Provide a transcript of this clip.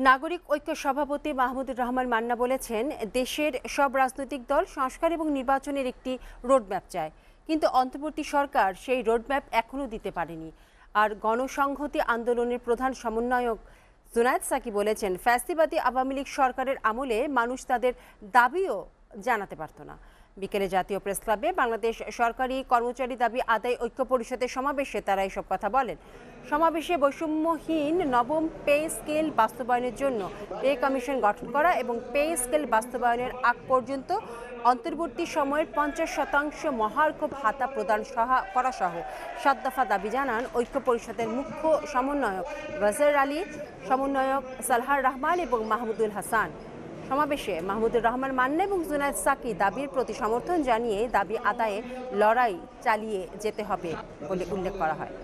নাগরিক ঐক্য সভাপতি মাহমুদুর রহমান মান্না বলেছেন, দেশের সব রাজনৈতিক দল সংস্কার এবং নির্বাচনের একটি রোডম্যাপ চায়, কিন্তু অন্তর্বর্তী সরকার সেই রোডম্যাপ এখনও দিতে পারেনি। আর গণসংহতি আন্দোলনের প্রধান সমন্বয়ক জুনায়েদ সাকি বলেছেন, ফ্যাসিবাদী আওয়ামী লীগ সরকারের আমলে মানুষ তাদের দাবিও জানাতে পারত না। বিকেলে জাতীয় প্রেস ক্লাবে বাংলাদেশ সরকারি কর্মচারী দাবি আদায় ঐক্য পরিষদের সমাবেশে তারা এসব কথা বলেন। সমাবেশে বৈষম্যহীন নবম পে স্কেল বাস্তবায়নের জন্য পে কমিশন গঠন করা এবং পে স্কেল বাস্তবায়নের আগ পর্যন্ত অন্তর্বর্তী সময়ের 50% মহার্ঘ ভাতা প্রদান করা সহ 7 দফা দাবি জানান ঐক্য পরিষদের মুখ্য সমন্বয়ক গজর আলী, সমন্বয়ক সালহার রহমান এবং মাহমুদুল হাসান। সমাবেশে মাহমুদুর রহমান মান্না এবং জুনায়েদ সাকি দাবির প্রতি সমর্থন জানিয়ে দাবি আদায়ে লড়াই চালিয়ে যেতে হবে বলে উল্লেখ করা হয়।